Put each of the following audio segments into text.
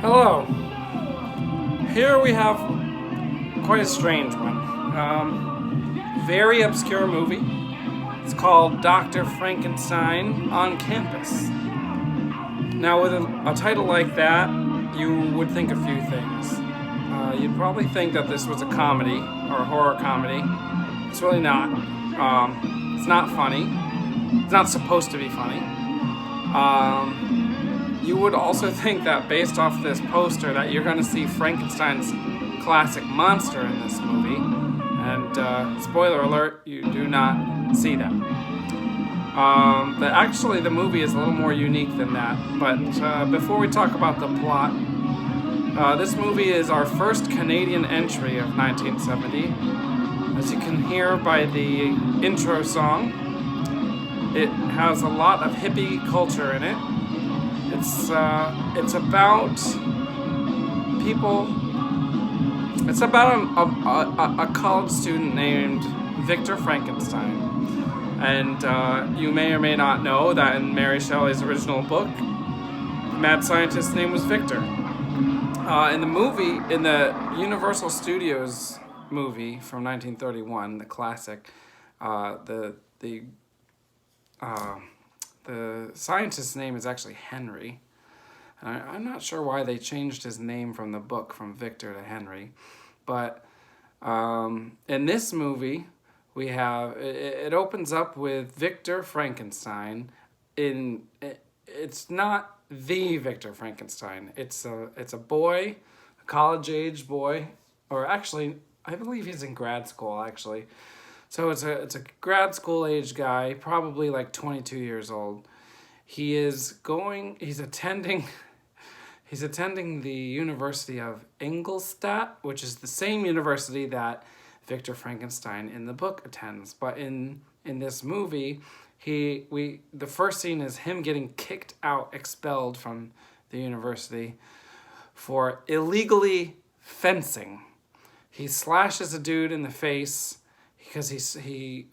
Hello. Here we have quite a strange one. Very obscure movie. It's called Dr. Frankenstein on Campus. Now, with a title like that, you would think a few things. You'd probably think that this was a comedy or a horror comedy. It's really not. It's not funny. It's not supposed to be funny. You would also think that based off this poster that you're going to see Frankenstein's classic monster in this movie. And spoiler alert, you do not see that. But actually the movie is a little more unique than that. But before we talk about the plot, this movie is our first Canadian entry of 1970. As you can hear by the intro song, it has a lot of hippie culture in it. It's about people. It's about a college student named Victor Frankenstein, and you may or may not know that in Mary Shelley's original book, the mad scientist's name was Victor. In the movie, in the Universal Studios movie from 1931, the classic, the scientist's name is actually Henry. And I'm not sure why they changed his name from the book from Victor to Henry. But in this movie, we have, it opens up with Victor Frankenstein. It's not the Victor Frankenstein. It's a boy, a college-age boy, or actually, I believe he's in grad school, actually. So it's a grad school age guy, probably like 22 years old. He's attending the University of Ingolstadt, which is the same university that Victor Frankenstein in the book attends. But in this movie, the first scene is him getting kicked out, expelled from the university for illegally fencing. He slashes a dude in the face because he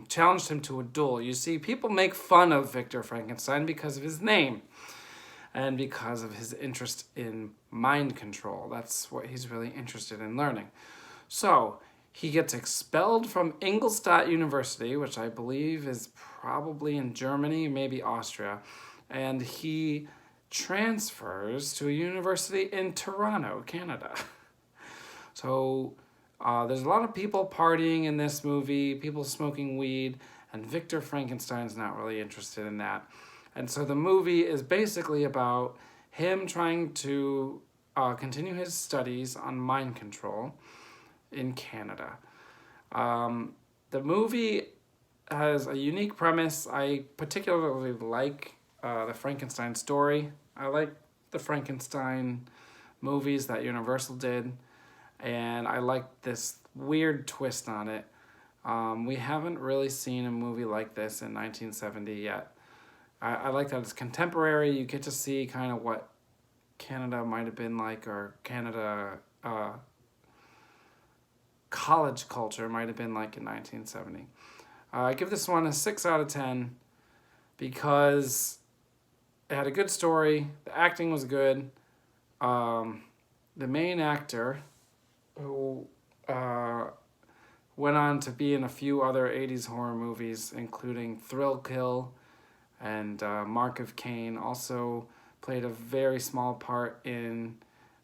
challenged him to a duel. You see, people make fun of Victor Frankenstein because of his name and because of his interest in mind control. That's what he's really interested in learning. So he gets expelled from Ingolstadt University, which I believe is probably in Germany, maybe Austria, and he transfers to a university in Toronto, Canada. So there's a lot of people partying in this movie, people smoking weed, and Victor Frankenstein's not really interested in that. And so the movie is basically about him trying to continue his studies on mind control in Canada. The movie has a unique premise. I particularly like the Frankenstein story. I like the Frankenstein movies that Universal did. And I like this weird twist on it. We haven't really seen a movie like this in 1970 yet. I like that it's contemporary. You get to see kind of what Canada might have been like, or Canada college culture might have been like in 1970. I give this one a 6 out of 10 because it had a good story. The acting was good. The main actor, who went on to be in a few other 80s horror movies, including Thrill Kill and Mark of Cain, also played a very small part in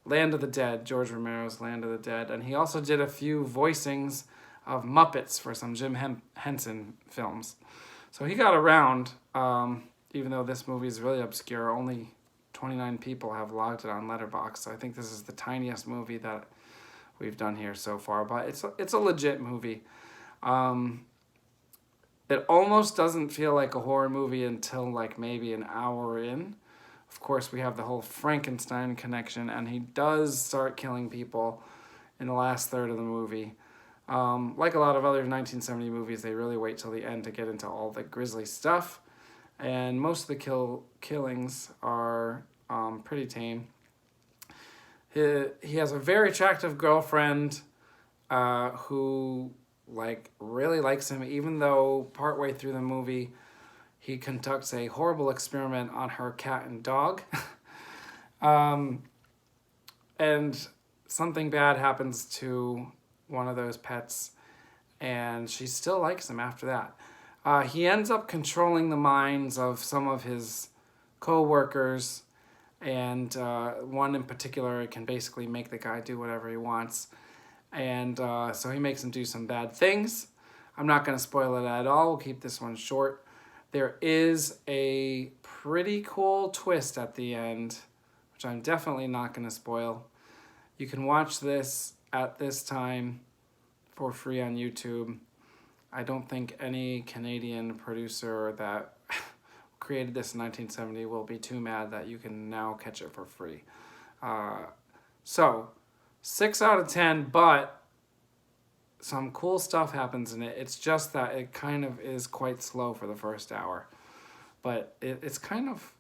Land of the Dead, George Romero's Land of the Dead, and he also did a few voicings of Muppets for some Jim Henson films. So he got around, even though this movie is really obscure. Only 29 people have logged it on Letterboxd, so I think this is the tiniest movie that we've done here so far, but it's a legit movie. It almost doesn't feel like a horror movie until like maybe an hour in. Of course, we have the whole Frankenstein connection, and he does start killing people in the last third of the movie. Like a lot of other 1970 movies, they really wait till the end to get into all the grisly stuff, and most of the killings are pretty tame. He has a very attractive girlfriend who really likes him, even though partway through the movie he conducts a horrible experiment on her cat and dog. and something bad happens to one of those pets, and she still likes him after that. He ends up controlling the minds of some of his co-workers, and one in particular can basically make the guy do whatever he wants. And so he makes him do some bad things. I'm not going to spoil it at all. We'll keep this one short. There is a pretty cool twist at the end, which I'm definitely not going to spoil. You can watch this at this time for free on YouTube. I don't think any Canadian producer that created this in 1970 will be too mad that you can now catch it for free. So, 6 out of 10, but some cool stuff happens in it. It's just that it kind of is quite slow for the first hour, but it's kind of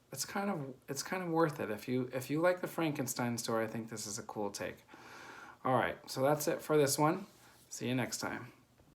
worth it. If you like the Frankenstein story, I think this is a cool take. All right, so that's it for this one. See you next time.